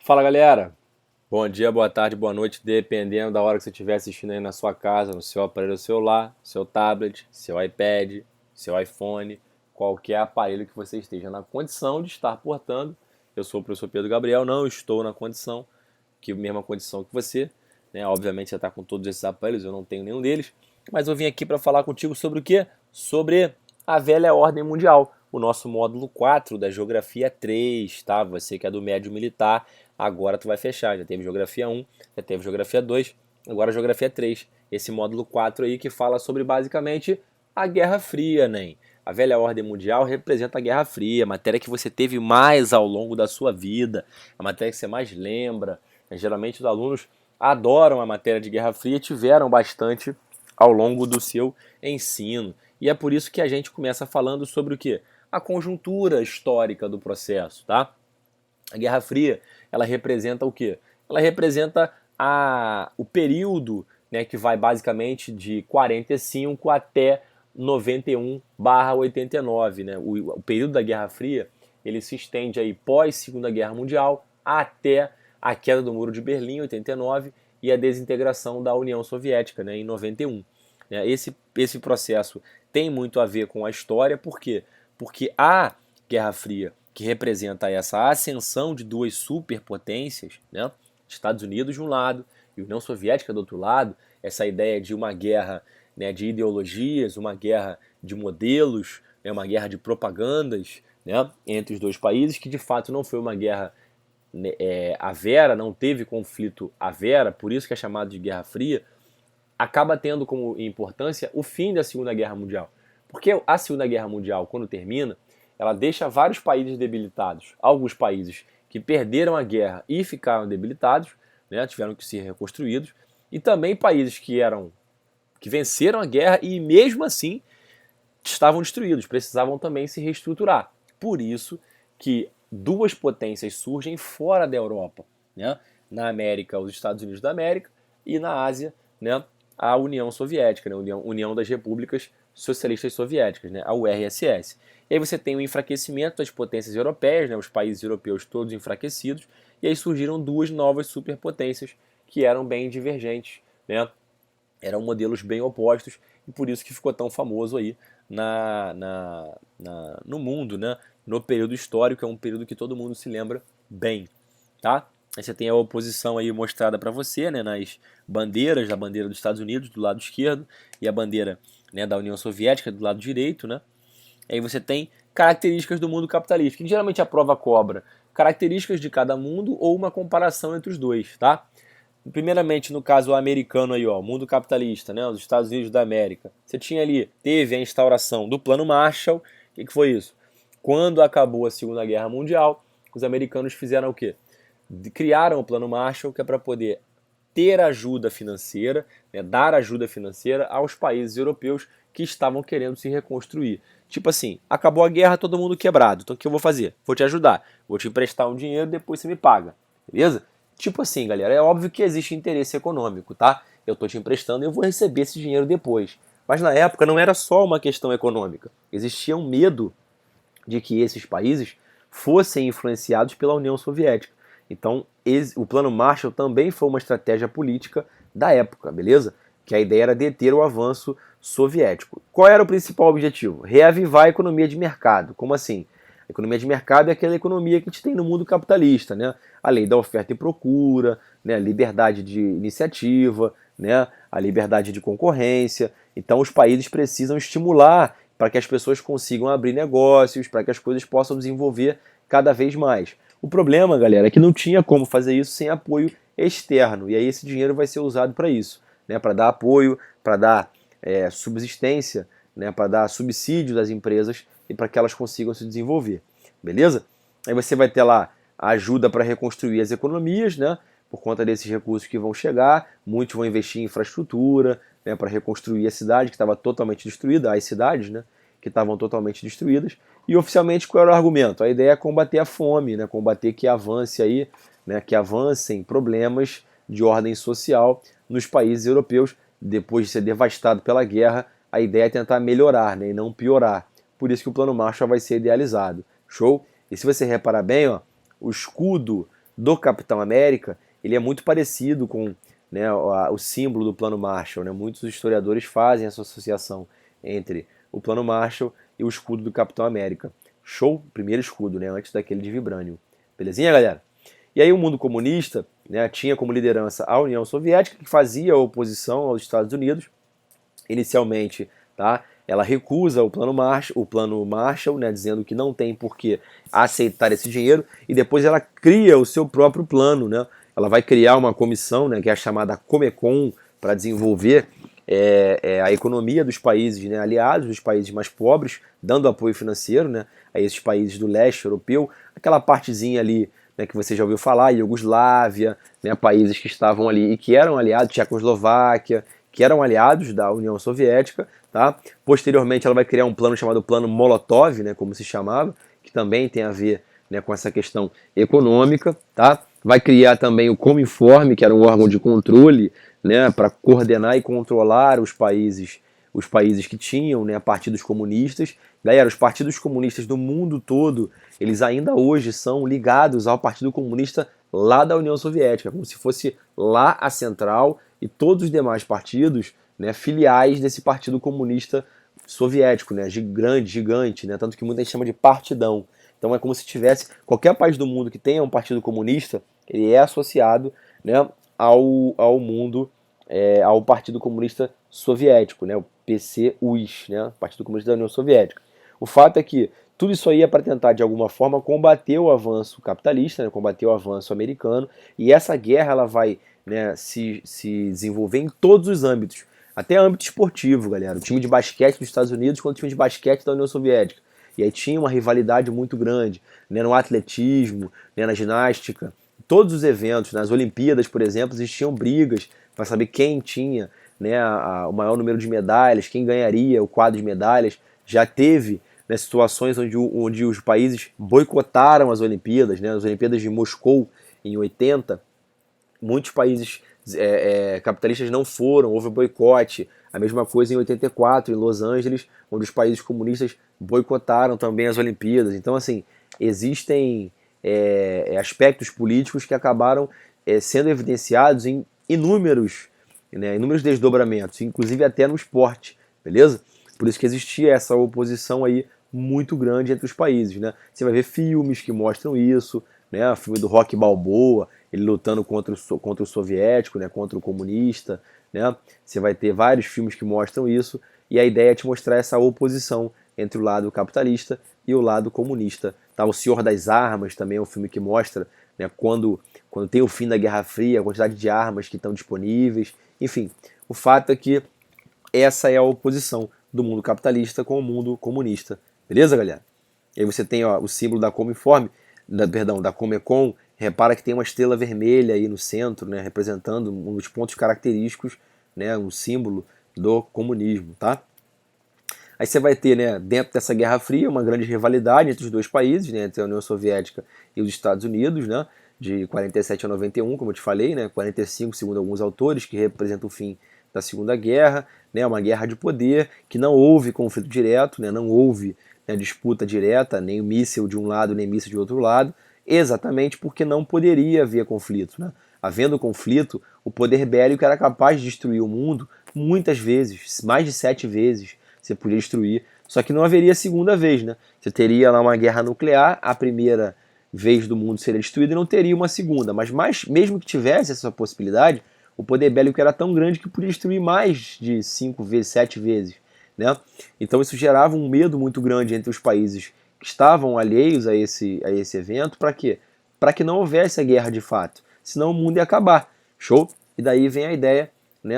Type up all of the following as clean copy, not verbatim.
Fala galera, bom dia, boa tarde, boa noite, dependendo da hora que você estiver assistindo aí na sua casa, no seu aparelho celular, seu tablet, seu iPad, seu iPhone, qualquer aparelho que você esteja na condição de estar portando. Eu sou o professor Pedro Gabriel, não estou na condição, que mesma condição que você, né? Obviamente você está com todos esses aparelhos, eu não tenho nenhum deles, mas eu vim aqui para falar contigo sobre o quê? Sobre a velha ordem mundial, o nosso módulo 4 da Geografia 3, tá? Você que é do médio militar, agora tu vai fechar, já teve Geografia 1, já teve Geografia 2, agora Geografia 3, esse módulo 4 aí que fala sobre basicamente a Guerra Fria, né? A velha ordem mundial representa a Guerra Fria, a matéria que você teve mais ao longo da sua vida, a matéria que você mais lembra. Geralmente os alunos adoram a matéria de Guerra Fria e tiveram bastante ao longo do seu ensino. E é por isso que a gente começa falando sobre o quê? A conjuntura histórica do processo, tá? A Guerra Fria, ela representa o quê? Ela representa o período, né, que vai basicamente de 45 até 91/89, né? O período da Guerra Fria, ele se estende aí pós Segunda Guerra Mundial até a queda do Muro de Berlim em 89 e a desintegração da União Soviética, né, em 91. Esse processo tem muito a ver com a história, por quê? Porque a Guerra Fria, que representa essa ascensão de duas superpotências, né, Estados Unidos de um lado e União Soviética do outro lado, essa ideia de uma guerra, né, de ideologias, uma guerra de modelos, né, uma guerra de propagandas, né, entre os dois países, que de fato não foi uma guerra à vera, não teve conflito à vera, por isso que é chamado de Guerra Fria, acaba tendo como importância o fim da Segunda Guerra Mundial. Porque a Segunda Guerra Mundial, quando termina, ela deixa vários países debilitados. Alguns países que perderam a guerra e ficaram debilitados, né, tiveram que ser reconstruídos, e também países que venceram a guerra e mesmo assim estavam destruídos, precisavam também se reestruturar. Por isso que duas potências surgem fora da Europa, né? Na América, os Estados Unidos da América, e na Ásia, né, a União Soviética, né, União das Repúblicas Socialistas Soviéticas, né, a URSS. E aí você tem o enfraquecimento das potências europeias, né, os países europeus todos enfraquecidos, e aí surgiram duas novas superpotências que eram bem divergentes, né, eram modelos bem opostos, e por isso que ficou tão famoso aí no mundo, né, no período histórico, é um período que todo mundo se lembra bem, tá? Aí você tem a oposição aí mostrada para você, né, nas bandeiras, a bandeira dos Estados Unidos do lado esquerdo e a bandeira, né, da União Soviética do lado direito, né? Aí você tem características do mundo capitalista, que geralmente a prova cobra características de cada mundo ou uma comparação entre os dois, tá? Primeiramente, no caso americano aí, ó, mundo capitalista, né, os Estados Unidos da América. Você tinha ali, teve a instauração do Plano Marshall. O que foi isso? Quando acabou a Segunda Guerra Mundial, os americanos fizeram o quê? Criaram o Plano Marshall, que é para poder ter ajuda financeira, né, dar ajuda financeira aos países europeus que estavam querendo se reconstruir. Tipo assim, acabou a guerra, todo mundo quebrado. Então o que eu vou fazer? Vou te ajudar. Vou te emprestar um dinheiro, depois você me paga. Beleza? Tipo assim, galera, é óbvio que existe interesse econômico, tá? Eu tô te emprestando e eu vou receber esse dinheiro depois. Mas na época não era só uma questão econômica. Existia um medo de que esses países fossem influenciados pela União Soviética. Então, o Plano Marshall também foi uma estratégia política da época, beleza? Que a ideia era deter o avanço soviético. Qual era o principal objetivo? Reavivar a economia de mercado. Como assim? A economia de mercado é aquela economia que a gente tem no mundo capitalista, né? A lei da oferta e procura, né? A liberdade de iniciativa, né? A liberdade de concorrência. Então, os países precisam estimular para que as pessoas consigam abrir negócios, para que as coisas possam desenvolver cada vez mais. O problema, galera, é que não tinha como fazer isso sem apoio externo, e aí esse dinheiro vai ser usado para isso, né, para dar apoio, para dar subsistência, né, para dar subsídios às empresas e para que elas consigam se desenvolver, beleza? Aí você vai ter lá a ajuda para reconstruir as economias, né, por conta desses recursos que vão chegar, muitos vão investir em infraestrutura, né, para reconstruir a cidade que estava totalmente destruída, as cidades, né, que estavam totalmente destruídas. E oficialmente qual era o argumento? A ideia é combater a fome, né, combater que avance aí, né, que avancem problemas de ordem social nos países europeus depois de ser devastado pela guerra. A ideia é tentar melhorar, né, e não piorar. Por isso que o Plano Marshall vai ser idealizado. Show? E se você reparar bem, ó, o escudo do Capitão América, ele é muito parecido com, né, o símbolo do Plano Marshall, né? Muitos historiadores fazem essa associação entre o Plano Marshall e o escudo do Capitão América. Show? Primeiro escudo, né? Antes daquele de vibrânio. Belezinha, galera? E aí o mundo comunista, né, tinha como liderança a União Soviética, que fazia oposição aos Estados Unidos. Inicialmente, tá? Ela recusa o plano Marshall, né, dizendo que não tem por que aceitar esse dinheiro, e depois ela cria o seu próprio plano, né? Ela vai criar uma comissão, né, que é a chamada Comecon, para desenvolver a economia dos países, né, aliados, dos países mais pobres, dando apoio financeiro, né, a esses países do leste europeu, aquela partezinha ali, né, que você já ouviu falar, Iugoslávia, né, países que estavam ali e que eram aliados, Tchecoslováquia, que eram aliados da União Soviética, tá? Posteriormente ela vai criar um plano chamado Plano Molotov, né, como se chamava, que também tem a ver, né, com essa questão econômica, tá? Vai criar também o Cominform, que era um órgão de controle, né, para coordenar e controlar os países que tinham, né, partidos comunistas. Galera, os partidos comunistas do mundo todo, eles ainda hoje são ligados ao Partido Comunista lá da União Soviética, como se fosse lá a central e todos os demais partidos, né, filiais desse Partido Comunista Soviético, né, gigante, né, tanto que muita gente chama de partidão. Então é como se tivesse qualquer país do mundo que tenha um partido comunista, ele é associado, né, ao mundo, ao Partido Comunista Soviético, né, o PCUS, né, Partido Comunista da União Soviética. O fato é que tudo isso aí é para tentar, de alguma forma, combater o avanço capitalista, né, combater o avanço americano, e essa guerra ela vai, né, se desenvolver em todos os âmbitos, até âmbito esportivo, galera. O time de basquete dos Estados Unidos contra o time de basquete da União Soviética. E aí tinha uma rivalidade muito grande, né, no atletismo, né, na ginástica, todos os eventos, nas Olimpíadas, por exemplo, existiam brigas para saber quem tinha, né, o maior número de medalhas, quem ganharia o quadro de medalhas. Já teve, né, situações onde os países boicotaram as Olimpíadas, né, as Olimpíadas de Moscou em 80, muitos países capitalistas não foram, houve boicote. A mesma coisa em 84, em Los Angeles, onde os países comunistas boicotaram também as Olimpíadas. Então, assim, existem aspectos políticos que acabaram sendo evidenciados em inúmeros, né, inúmeros desdobramentos, inclusive até no esporte, beleza? Por isso que existia essa oposição aí muito grande entre os países, né? Você vai ver filmes que mostram isso, né? O filme do Rocky Balboa, ele lutando contra o soviético, né? Contra o comunista, né? Você vai ter vários filmes que mostram isso, e a ideia é te mostrar essa oposição entre o lado capitalista e o lado comunista. Tá? O Senhor das Armas também é um filme que mostra, né, quando tem o fim da Guerra Fria, a quantidade de armas que estão disponíveis. Enfim, o fato é que essa é a oposição do mundo capitalista com o mundo comunista. Beleza, galera? E aí você tem, ó, o símbolo da Cominform, da Comecon. Repara que tem uma estrela vermelha aí no centro, né, representando um dos pontos característicos, né, um símbolo do comunismo, tá? Aí você vai ter, né, dentro dessa Guerra Fria, uma grande rivalidade entre os dois países, né, entre a União Soviética e os Estados Unidos, né, de 47 a 91, como eu te falei, né, 45 segundo alguns autores, que representa o fim da Segunda Guerra, né, uma guerra de poder, que não houve conflito direto, né, não houve, né, disputa direta, nem míssil de um lado, nem míssil de outro lado, exatamente porque não poderia haver conflito, né? Havendo conflito, o poder bélico era capaz de destruir o mundo muitas vezes, mais de 7 vezes você podia destruir, só que não haveria segunda vez, né? Você teria lá uma guerra nuclear, a primeira vez do mundo seria destruída e não teria uma segunda, mas mesmo que tivesse essa possibilidade, o poder bélico era tão grande que podia destruir mais de 5 vezes, 7 vezes, né? Então isso gerava um medo muito grande entre os países que estavam alheios a esse evento. Para quê? Para que não houvesse a guerra de fato, senão o mundo ia acabar. Show? E daí vem a ideia, né,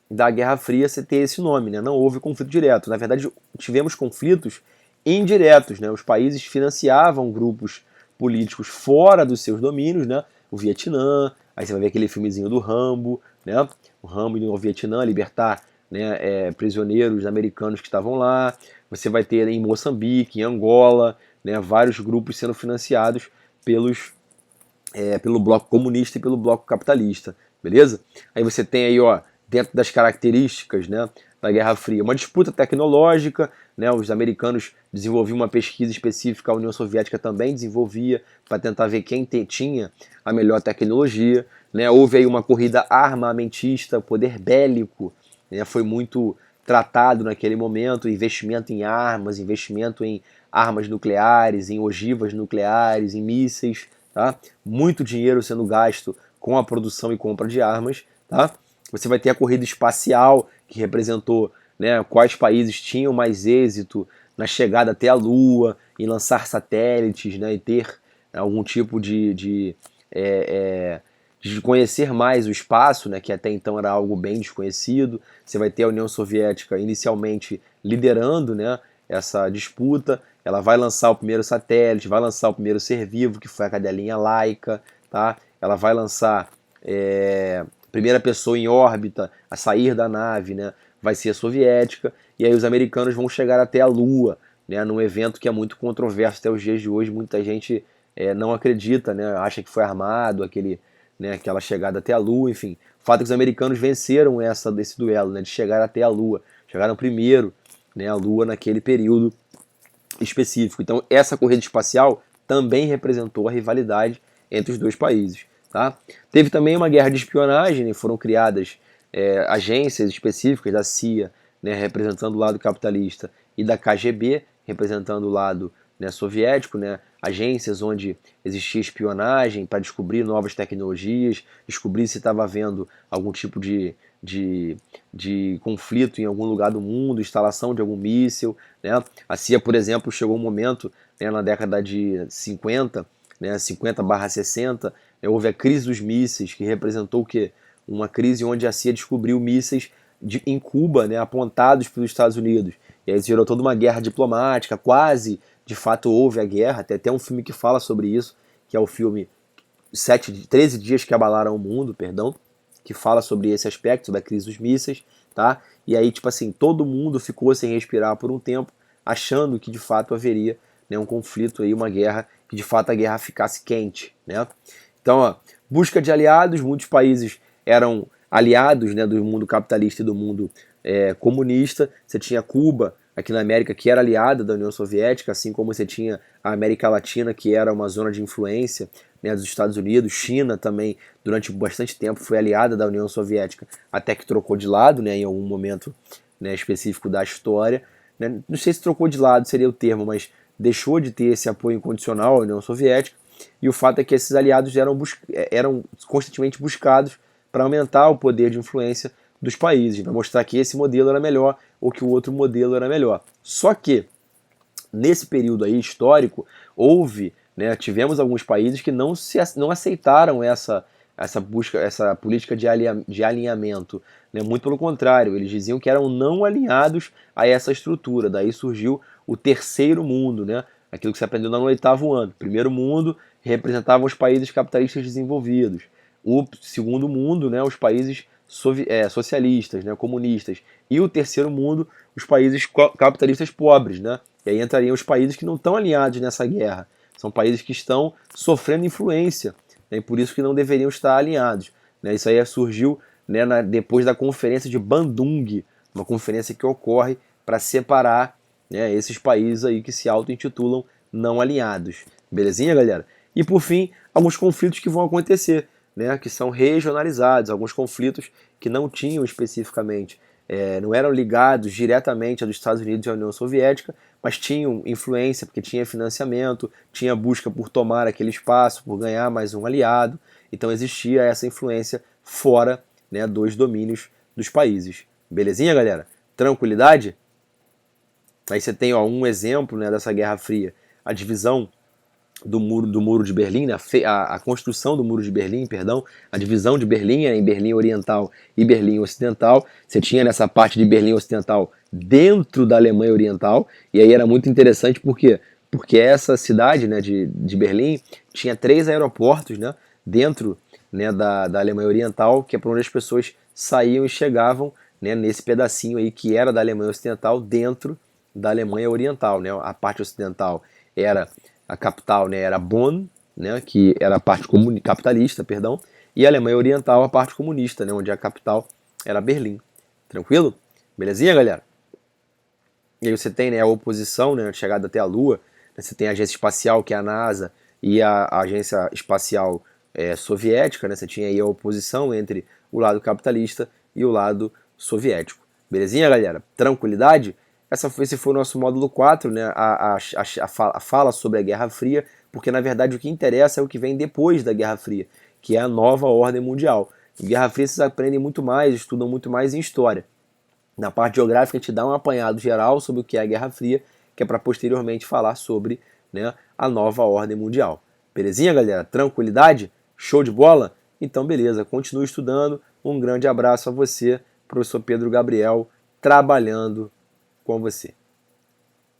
da Guerra Fria ser ter esse nome, né? Não houve conflito direto. Na verdade, tivemos conflitos indiretos, né? Os países financiavam grupos políticos fora dos seus domínios, né? O Vietnã, aí você vai ver aquele filmezinho do Rambo, né? O Rambo indo ao Vietnã libertar, né, prisioneiros americanos que estavam lá. Você vai ter em Moçambique, em Angola, né, vários grupos sendo financiados pelo bloco comunista e pelo bloco capitalista, beleza? Aí você tem aí, ó, dentro das características, né, da Guerra Fria? Uma disputa tecnológica, né? Os americanos desenvolviam uma pesquisa específica, a União Soviética também desenvolvia, para tentar ver quem tinha a melhor tecnologia, né? Houve aí uma corrida armamentista, o poder bélico, né? Foi muito tratado naquele momento, investimento em armas, investimento em armas nucleares, em ogivas nucleares, em mísseis, tá? Muito dinheiro sendo gasto com a produção e compra de armas, tá? Você vai ter a corrida espacial, que representou, né, quais países tinham mais êxito na chegada até a Lua, em lançar satélites, né, e ter algum tipo de conhecer mais o espaço, né, que até então era algo bem desconhecido. Você vai ter a União Soviética inicialmente liderando, né, essa disputa. Ela vai lançar o primeiro satélite, vai lançar o primeiro ser vivo, que foi a cadelinha Laika, tá? Ela vai lançar primeira pessoa em órbita a sair da nave, né, vai ser a soviética, e aí os americanos vão chegar até a Lua, né, num evento que é muito controverso até os dias de hoje. Muita gente não acredita, né, acha que foi armado, aquela chegada até a Lua, enfim. O fato é que os americanos venceram desse duelo, né, de chegar até a Lua, chegaram primeiro, né, a Lua naquele período específico. Então essa corrida espacial também representou a rivalidade entre os dois países. Tá? Teve também uma guerra de espionagem, né? Foram criadas agências específicas da CIA, né, representando o lado capitalista, e da KGB, representando o lado, né, soviético, né, agências onde existia espionagem para descobrir novas tecnologias, descobrir se estava havendo algum tipo de conflito em algum lugar do mundo, instalação de algum míssil. Né? A CIA, por exemplo, chegou um momento, né, na década de 50, né, 50/60, houve a crise dos mísseis, que representou o quê? Uma crise onde a CIA descobriu mísseis em Cuba, né, apontados pelos Estados Unidos. E aí gerou toda uma guerra diplomática, quase, de fato, houve a guerra. Tem até um filme que fala sobre isso, que é o filme 13 Dias que Abalaram o Mundo, perdão, que fala sobre esse aspecto da crise dos mísseis, tá? E aí, tipo assim, todo mundo ficou sem respirar por um tempo, achando que de fato haveria, né, um conflito aí, uma guerra, que de fato a guerra ficasse quente, né? Então, ó, busca de aliados, muitos países eram aliados, né, do mundo capitalista e do mundo comunista. Você tinha Cuba, aqui na América, que era aliada da União Soviética, assim como você tinha a América Latina, que era uma zona de influência, né, dos Estados Unidos. China também, durante bastante tempo, foi aliada da União Soviética, até que trocou de lado, né, em algum momento, né, específico da história. Né? Não sei se trocou de lado seria o termo, mas deixou de ter esse apoio incondicional à União Soviética. E o fato é que esses aliados eram constantemente buscados para aumentar o poder de influência dos países, para mostrar que esse modelo era melhor ou que o outro modelo era melhor. Só que, nesse período aí histórico, tivemos alguns países que não aceitaram essa busca, essa política de alinhamento. Né? Muito pelo contrário, eles diziam que eram não alinhados a essa estrutura. Daí surgiu o terceiro mundo, né? Aquilo que você aprendeu no 8º ano. Primeiro mundo representavam os países capitalistas desenvolvidos. O segundo mundo, né, os países socialistas, né, comunistas. E o terceiro mundo, os países capitalistas pobres. Né? E aí entrariam os países que não estão alinhados nessa guerra. São países que estão sofrendo influência, né, e por isso que não deveriam estar alinhados. Né? Isso aí surgiu, né, depois da Conferência de Bandung, uma conferência que ocorre para separar, né, esses países aí que se auto-intitulam não alinhados. Belezinha, galera? E por fim, alguns conflitos que vão acontecer, né, que são regionalizados, alguns conflitos que não tinham especificamente, não eram ligados diretamente aos Estados Unidos e à União Soviética, mas tinham influência, porque tinha financiamento, tinha busca por tomar aquele espaço, por ganhar mais um aliado. Então existia essa influência fora, né, dos domínios dos países. Belezinha, galera? Tranquilidade? Aí você tem, ó, um exemplo, né, dessa Guerra Fria, a divisão do muro de Berlim, né, a construção do muro de Berlim, perdão, a divisão de Berlim em Berlim Oriental e Berlim Ocidental. Você tinha nessa parte de Berlim Ocidental dentro da Alemanha Oriental, e aí era muito interessante porque essa cidade, né, de Berlim tinha 3 aeroportos, né, dentro, né, da Alemanha Oriental, que é para onde as pessoas saíam e chegavam, né, nesse pedacinho aí que era da Alemanha Ocidental dentro da Alemanha Oriental. Né, a parte ocidental era a capital, né, era Bonn, né, que era a parte capitalista, perdão, e a Alemanha Oriental a parte comunista, né, onde a capital era Berlim. Tranquilo? Belezinha, galera? E aí você tem, né, a oposição, né, a chegada até a Lua, né, você tem a agência espacial, que é a NASA, e a agência espacial soviética, né, você tinha aí a oposição entre o lado capitalista e o lado soviético. Belezinha, galera? Tranquilidade? Esse foi o nosso módulo 4, né, a fala sobre a Guerra Fria, porque na verdade o que interessa é o que vem depois da Guerra Fria, que é a nova ordem mundial. Em Guerra Fria vocês aprendem muito mais, estudam muito mais em história. Na parte geográfica, a gente dá um apanhado geral sobre o que é a Guerra Fria, que é para posteriormente falar sobre, né, a nova ordem mundial. Belezinha, galera? Tranquilidade? Show de bola? Então, beleza, continue estudando. Um grande abraço a você, professor Pedro Gabriel, trabalhando com você.